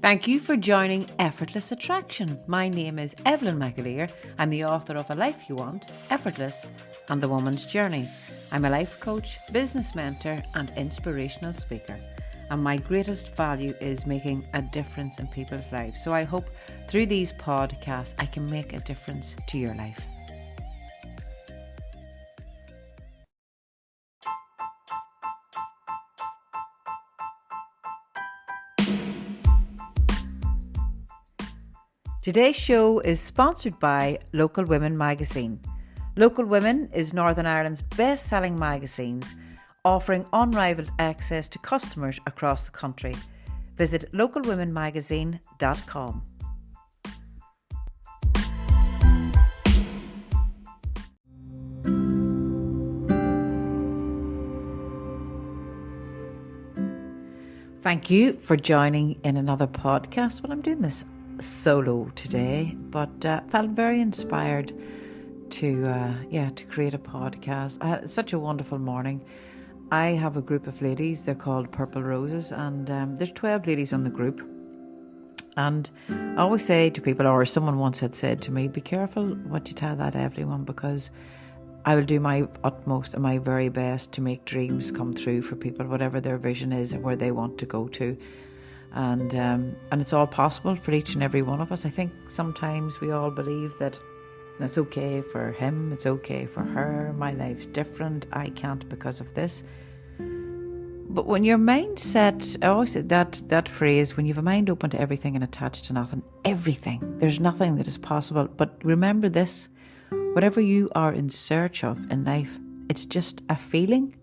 Thank you for joining Effortless Attraction. My name is Evelyn McAleer. I'm the author of A Life You Want, Effortless, and The Woman's Journey. I'm a life coach, business mentor, and inspirational speaker. And my greatest value is making a difference in people's lives. So I hope through these podcasts I can make a difference to your life. Today's show is sponsored by Local Women magazine. Local Women is Northern Ireland's best-selling magazines, offering unrivaled access to customers across the country. Visit localwomenmagazine.com. Thank you for joining in another podcast. Well, I'm doing this solo today, but felt very inspired to create a podcast. I had such a wonderful morning. I have a group of ladies, they're called Purple Roses, and there's 12 ladies on the group. And I always say to people, or someone once had said to me, be careful what you tell that everyone, because I will do my utmost and my very best to make dreams come true for people, whatever their vision is and where they want to go to. And it's all possible for each and every one of us. I think sometimes we all believe that it's okay for him, it's okay for her, my life's different, I can't because of this. But when your mindset, I always say that phrase, when you have a mind open to everything and attached to nothing, everything, there's nothing that is possible. But remember this, whatever you are in search of in life, it's just a feeling.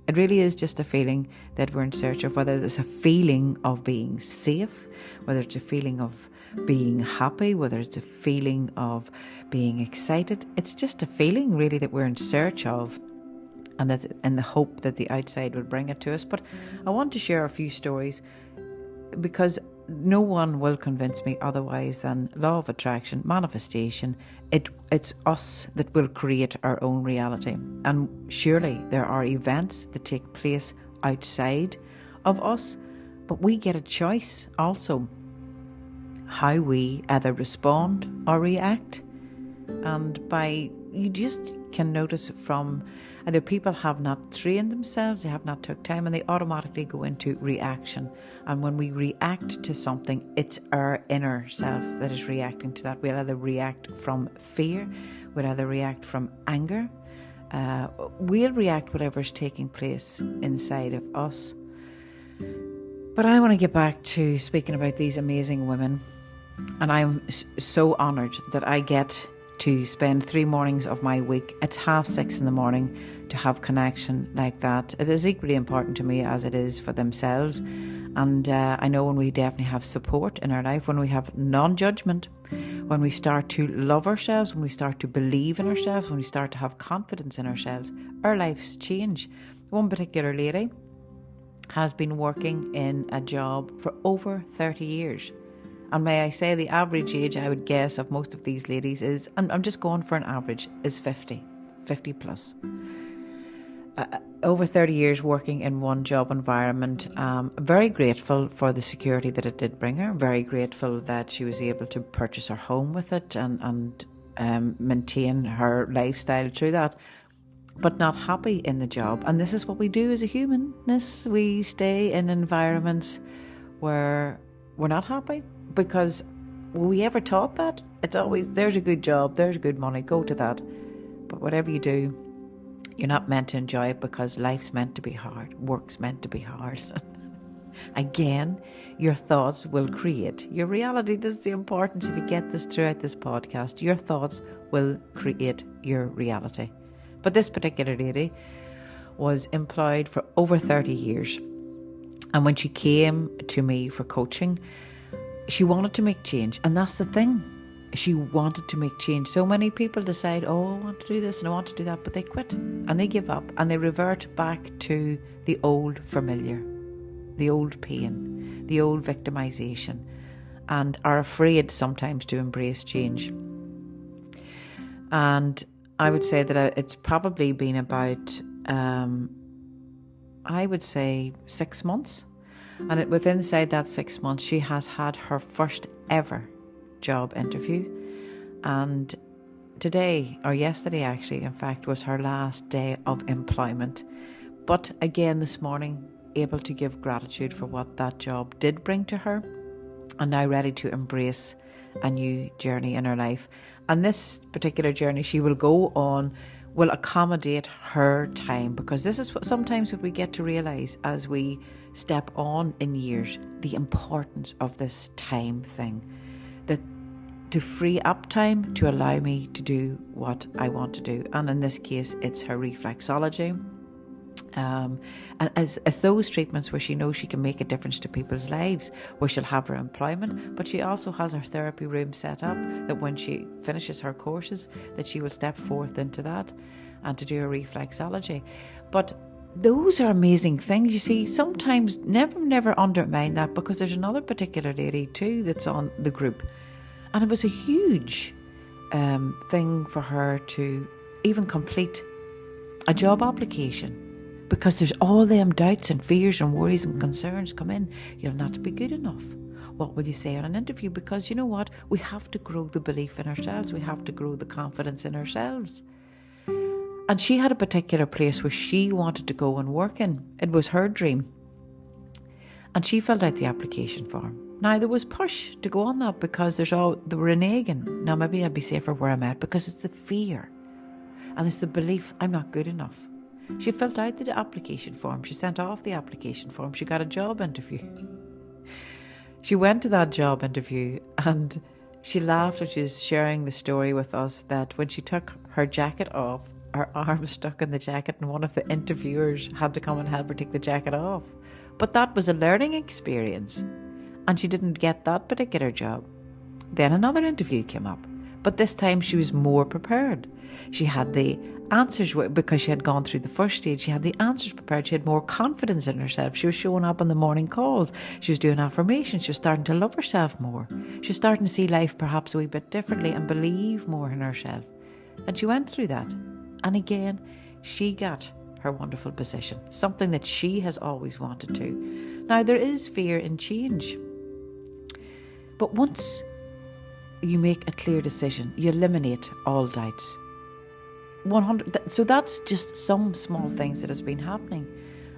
It really is just a feeling that we're in search of, whether it's a feeling of being safe, whether it's a feeling of being happy, whether it's a feeling of being excited. It's just a feeling really that we're in search of, and that in the hope that the outside will bring it to us. But I want to share a few stories because no one will convince me otherwise than law of attraction, manifestation. It's us that will create our own reality. And surely there are events that take place outside of us, but we get a choice also how we either respond or react. And you just can notice from either people have not trained themselves, they have not took time, and they automatically go into reaction. And when we react to something, it's our inner self that is reacting to that. We'll either react from fear, we'll either react from anger, we'll react whatever's taking place inside of us. But I want to get back to speaking about these amazing women, and I'm so honoured that I get to spend 3 mornings of my week. It's 6:30 in the morning to have connection like that. It is equally important to me as it is for themselves. And I know when we definitely have support in our life, when we have non-judgment, when we start to love ourselves, when we start to believe in ourselves, when we start to have confidence in ourselves, our lives change. One particular lady has been working in a job for over 30 years. And may I say, the average age, I would guess, of most of these ladies is, I'm just going for an average, is 50 plus. Over 30 years working in one job environment. Very grateful for the security that it did bring her. Very grateful that she was able to purchase her home with it and maintain her lifestyle through that. But not happy in the job. And this is what we do as a humanness. We stay in environments where we're not happy. Because were we ever taught that? It's always, there's a good job, there's good money, go to that. But whatever you do, you're not meant to enjoy it, because life's meant to be hard, work's meant to be hard. Again, your thoughts will create your reality. This is the importance. If you get this throughout this podcast, your thoughts will create your reality. But this particular lady was employed for over 30 years. And when she came to me for coaching, she wanted to make change. And that's the thing. She wanted to make change. So many people decide, I want to do this and I want to do that, but they quit and they give up and they revert back to the old familiar, the old pain, the old victimization, and are afraid sometimes to embrace change. And I would say that it's probably been about, 6 months. And within inside that 6 months, she has had her first ever job interview. And today, or yesterday actually, in fact, was her last day of employment. But again, this morning, able to give gratitude for what that job did bring to her, and now ready to embrace a new journey in her life. And this particular journey she will go on will accommodate her time, because this is what sometimes we get to realise as we step on in years, the importance of this time thing, that to free up time to allow me to do what I want to do. And in this case, it's her reflexology. And as those treatments where she knows she can make a difference to people's lives, where she'll have her employment, but she also has her therapy room set up, that when she finishes her courses, that she will step forth into that and to do her reflexology. But those are amazing things. You see, sometimes never undermine that, because there's another particular lady too that's on the group, and it was a huge thing for her to even complete a job application, because there's all them doubts and fears and worries and concerns come in. You'll not be good enough. What will you say on an interview? Because you know what? We have to grow the belief in ourselves. We have to grow the confidence in ourselves. And she had a particular place where she wanted to go and work in. It was her dream. And she filled out the application form. Now, there was push to go on that, because they were reneging. Now, maybe I'd be safer where I'm at, because it's the fear. And it's the belief I'm not good enough. She filled out the application form. She sent off the application form. She got a job interview. She went to that job interview and she laughed when she was sharing the story with us that when she took her jacket off, her arm was stuck in the jacket and one of the interviewers had to come and help her take the jacket off. But that was a learning experience and she didn't get that particular job. Then another interview came up, but this time she was more prepared. She had the answers, because she had gone through the first stage, she had the answers prepared. She had more confidence in herself. She was showing up on the morning calls. She was doing affirmations. She was starting to love herself more. She was starting to see life perhaps a wee bit differently and believe more in herself. And she went through that. And again, she got her wonderful position, something that she has always wanted to. Now, there is fear in change. But once you make a clear decision, you eliminate all doubts. 100. So that's just some small things that has been happening,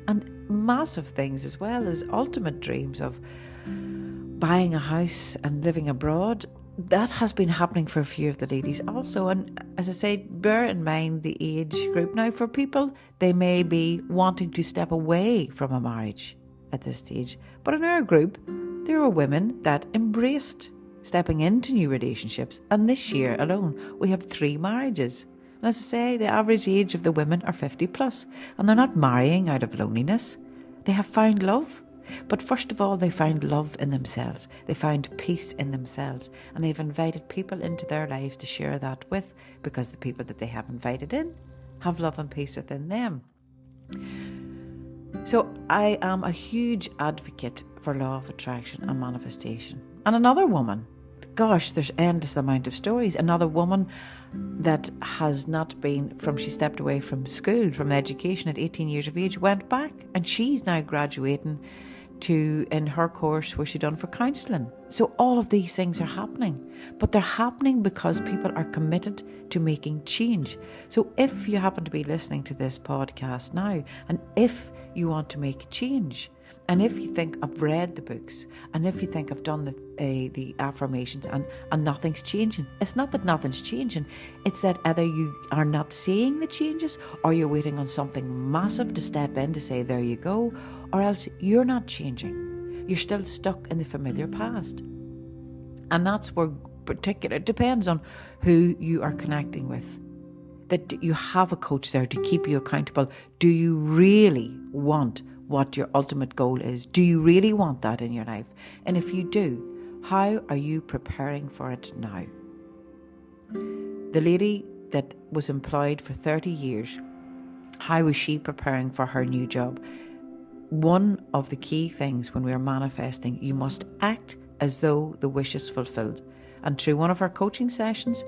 and massive things as well, as ultimate dreams of buying a house and living abroad. That has been happening for a few of the ladies also. And as I say, bear in mind the age group. Now, for people, they may be wanting to step away from a marriage at this stage, but in our group, there are women that embraced stepping into new relationships, and this year alone we have 3 marriages. And as I say, the average age of the women are 50 plus, and they're not marrying out of loneliness. They have found love. But first of all, they found love in themselves. They found peace in themselves, and they've invited people into their lives to share that with, because the people that they have invited in have love and peace within them. So I am a huge advocate for law of attraction and manifestation. And another woman, gosh, there's endless amount of stories. Another woman that has not been she stepped away from school, from education at 18 years of age, went back, and she's now graduating in her course where she done for counselling. So all of these things are happening, but they're happening because people are committed to making change. So if you happen to be listening to this podcast now, and if you want to make a change, and if you think I've read the books, and if you think I've done the affirmations and nothing's changing, it's not that nothing's changing, it's that either you are not seeing the changes, or you're waiting on something massive to step in to say, there you go, or else you're not changing. You're still stuck in the familiar past. And that's where it depends on who you are connecting with. That you have a coach there to keep you accountable. Do you really want what your ultimate goal is? Do you really want that in your life? And if you do, how are you preparing for it now? The lady that was employed for 30 years, how was she preparing for her new job? One of the key things when we are manifesting, you must act as though the wish is fulfilled. And through one of her coaching sessions,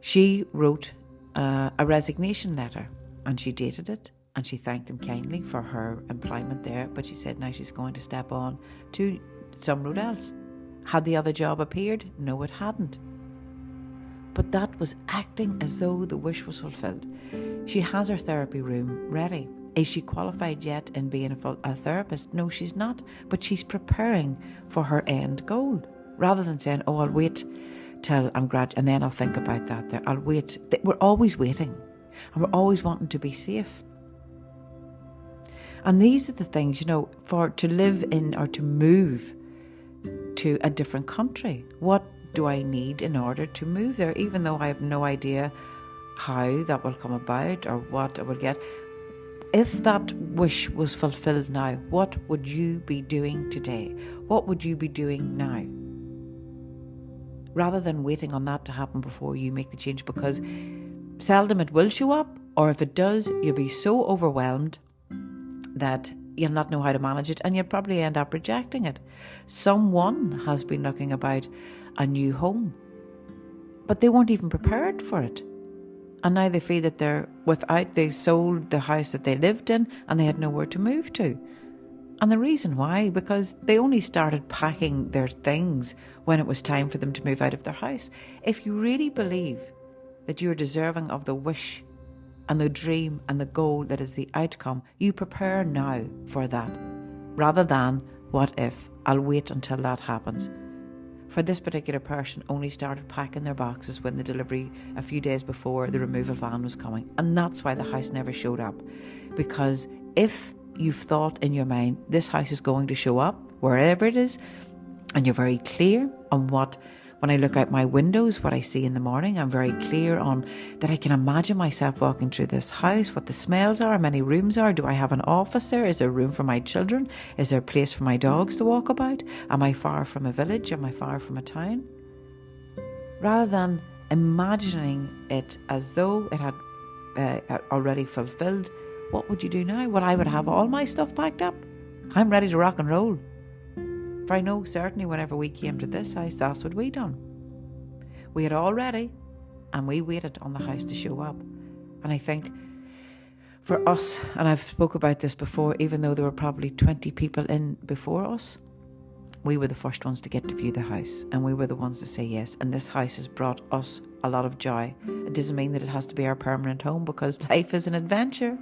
she wrote a resignation letter, and she dated it, And she thanked him kindly for her employment there, but she said now she's going to step on to somewhere else. Had the other job appeared? No, it hadn't. But that was acting as though the wish was fulfilled. She has her therapy room ready. Is she qualified yet in being a therapist? No, she's not. But she's preparing for her end goal. Rather than saying, oh, I'll wait till I'm grad and then I'll think about that there. I'll wait. We're always waiting. And we're always wanting to be safe. And these are the things, for to live in or to move to a different country. What do I need in order to move there? Even though I have no idea how that will come about or what I will get. If that wish was fulfilled now, what would you be doing today? What would you be doing now? Rather than waiting on that to happen before you make the change, because seldom it will show up, or if it does, you'll be so overwhelmed that you'll not know how to manage it and you'll probably end up rejecting it. Someone has been looking about a new home, but they weren't even prepared for it. And now they feel that they sold the house that they lived in and they had nowhere to move to. And the reason why, because they only started packing their things when it was time for them to move out of their house. If you really believe that you're deserving of the wish and the dream and the goal that is the outcome, you prepare now for that, rather than, what if, I'll wait until that happens. For this particular person, only started packing their boxes when the delivery a few days before the removal van was coming. And that's why the house never showed up. Because if you've thought in your mind, this house is going to show up, wherever it is, and you're very clear on when I look out my windows, what I see in the morning, I'm very clear on that I can imagine myself walking through this house, what the smells are, how many rooms are, do I have an office there, is there room for my children, is there a place for my dogs to walk about, am I far from a village, am I far from a town? Rather than imagining it as though it had already fulfilled, what would you do now? Well, I would have all my stuff packed up. I'm ready to rock and roll. For I know certainly whenever we came to this house, that's what we done. We had all ready and we waited on the house to show up. And I think for us, and I've spoke about this before, even though there were probably 20 people in before us, we were the first ones to get to view the house and we were the ones to say yes. And this house has brought us a lot of joy. It doesn't mean that it has to be our permanent home, because life is an adventure.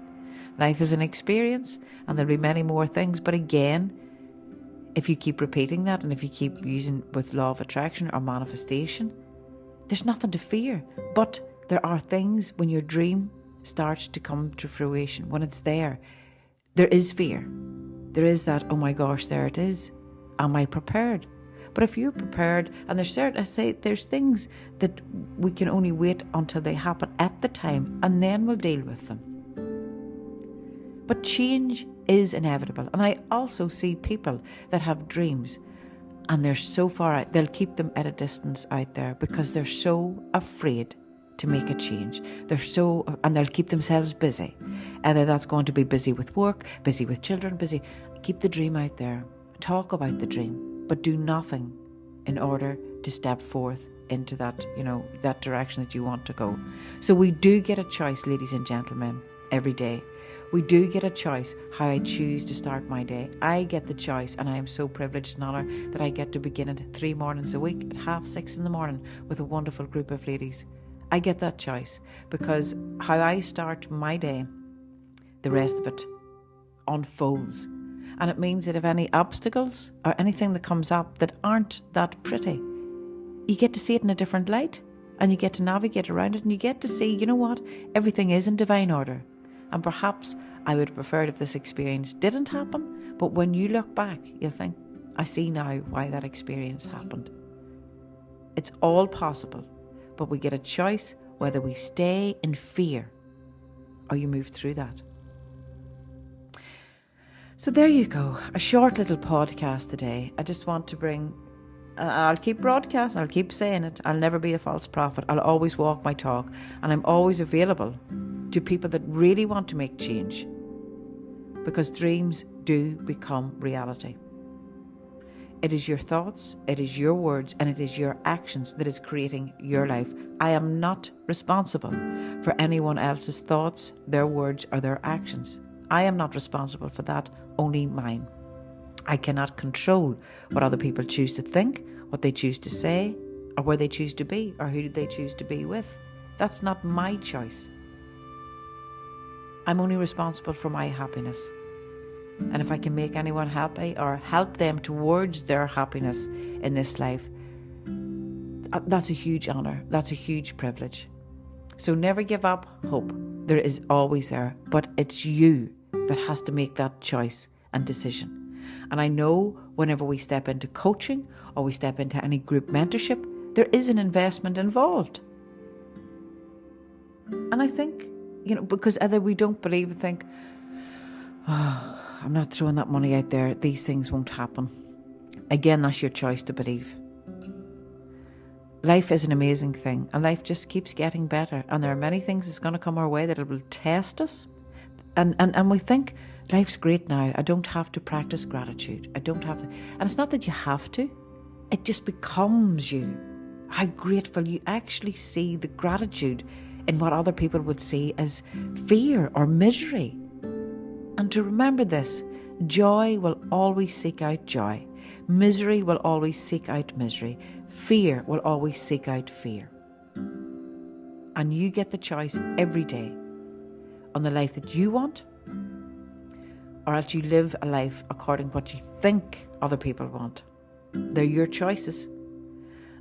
Life is an experience and there'll be many more things. But again, if you keep repeating that and if you keep using with law of attraction or manifestation, there's nothing to fear. But there are things when your dream starts to come to fruition, when it's there is fear. There is that, oh my gosh, there it is. Am I prepared? But if you're prepared, and there's things that we can only wait until they happen at the time and then we'll deal with them. But change is inevitable. And I also see people that have dreams and they're so far out, they'll keep them at a distance out there because they're so afraid to make a change. And they'll keep themselves busy. Either that's going to be busy with work, busy with children, busy. Keep the dream out there. Talk about the dream, but do nothing in order to step forth into that, that direction that you want to go. So we do get a choice, ladies and gentlemen, every day. We do get a choice how I choose to start my day. I get the choice, and I am so privileged and honoured that I get to begin it 3 mornings a week at 6:30 in the morning with a wonderful group of ladies. I get that choice because how I start my day, the rest of it unfolds. And it means that if any obstacles or anything that comes up that aren't that pretty, you get to see it in a different light and you get to navigate around it and you get to see, you know what, everything is in divine order. And perhaps I would have preferred if this experience didn't happen, but when you look back, you'll think, I see now why that experience happened. It's all possible, but we get a choice whether we stay in fear or you move through that. So there you go, a short little podcast today. I just want to bring, I'll keep broadcasting, I'll keep saying it, I'll never be a false prophet, I'll always walk my talk, and I'm always available to people that really want to make change, because dreams do become reality. It is your thoughts, it is your words, and it is your actions that is creating your life. I am not responsible for anyone else's thoughts, their words, or their actions. I am not responsible for that, only mine. I cannot control what other people choose to think, what they choose to say, or where they choose to be, or who they choose to be with. That's not my choice. I'm only responsible for my happiness. And if I can make anyone happy or help them towards their happiness in this life, that's a huge honour. That's a huge privilege. So never give up hope. There is always there. But it's you that has to make that choice and decision. And I know whenever we step into coaching or we step into any group mentorship, there is an investment involved. And I think, because either we don't believe and think, I'm not throwing that money out there, these things won't happen. Again, that's your choice to believe. Life is an amazing thing, and life just keeps getting better. And there are many things that's going to come our way that will test us. And we think, life's great now. I don't have to practice gratitude. I don't have to. And it's not that you have to. It just becomes you. How grateful you actually see the gratitude in what other people would see as fear or misery. And to remember this, joy will always seek out joy. Misery will always seek out misery. Fear will always seek out fear. And you get the choice every day on the life that you want, or else you live a life according to what you think other people want. They're your choices.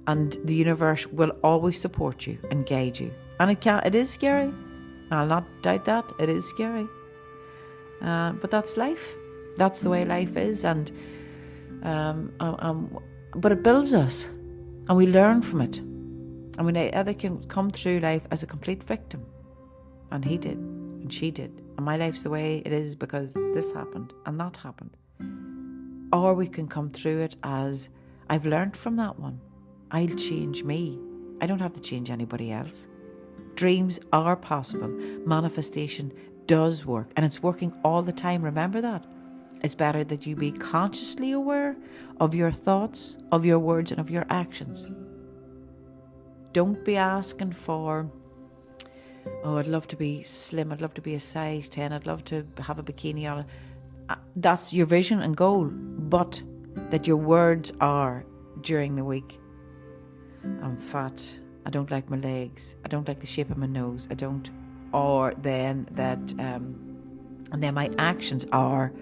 And the universe will always support you and guide you. And it is scary. I'll not doubt that. It is scary. But that's life. That's the way life is. And but it builds us. And we learn from it. I mean, either can come through life as a complete victim. And he did. And she did. And my life's the way it is because this happened and that happened. Or we can come through it as, I've learned from that one. I'll change me. I don't have to change anybody else. Dreams are possible. Manifestation does work. And it's working all the time. Remember that. It's better that you be consciously aware of your thoughts, of your words, and of your actions. Don't be asking for, I'd love to be slim, I'd love to be a size 10, I'd love to have a bikini on. That's your vision and goal, but that your words are during the week, I'm fat, I don't like my legs, I don't like the shape of my nose, or then that, and then my actions are,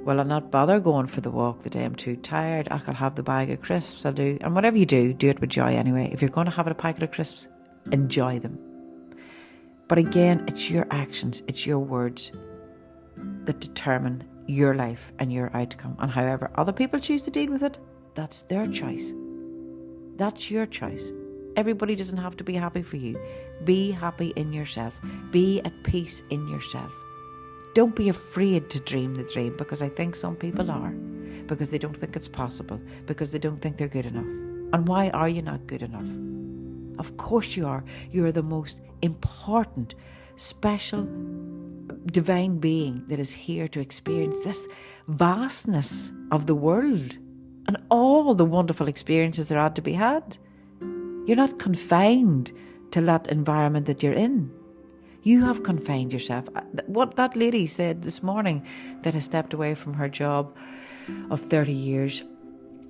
well, I'll not bother going for the walk the day I'm too tired. I could have the bag of crisps, I'll do. And whatever you do, do it with joy anyway. If you're going to have a packet of crisps, enjoy them. But again, it's your actions, it's your words that determine your life and your outcome. And however other people choose to deal with it, that's their choice. That's your choice. Everybody doesn't have to be happy for you. Be happy in yourself. Be at peace in yourself. Don't be afraid to dream the dream, because I think some people are, because they don't think it's possible, because they don't think they're good enough. And why are you not good enough? Of course you are. You are the most important, special, divine being that is here to experience this vastness of the world and all the wonderful experiences there are to be had. You're not confined to that environment that you're in. You have confined yourself. What that lady said this morning that has stepped away from her job of 30 years,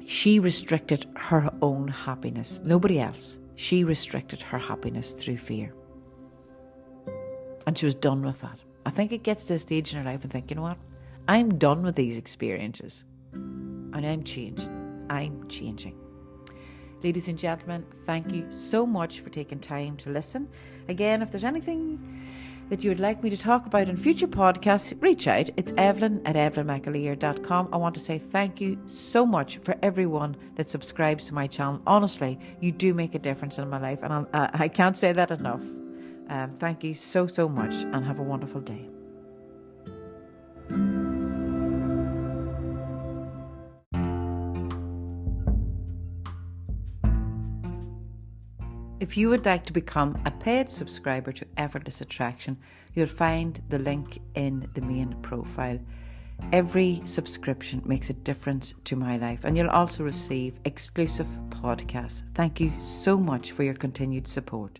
she restricted her own happiness. Nobody else. She restricted her happiness through fear. And she was done with that. I think it gets to a stage in her life and think, you know what? I'm done with these experiences. And I'm changing. I'm changing. Ladies and gentlemen, thank you so much for taking time to listen. Again, if there's anything that you would like me to talk about in future podcasts, reach out. It's evelyn@evelynmcaleer.com. I want to say thank you so much for everyone that subscribes to my channel. Honestly, you do make a difference in my life, and I can't say that enough. Thank you so much, and have a wonderful day. If you would like to become a paid subscriber to Effortless Attraction, you'll find the link in the main profile. Every subscription makes a difference to my life, and you'll also receive exclusive podcasts. Thank you so much for your continued support.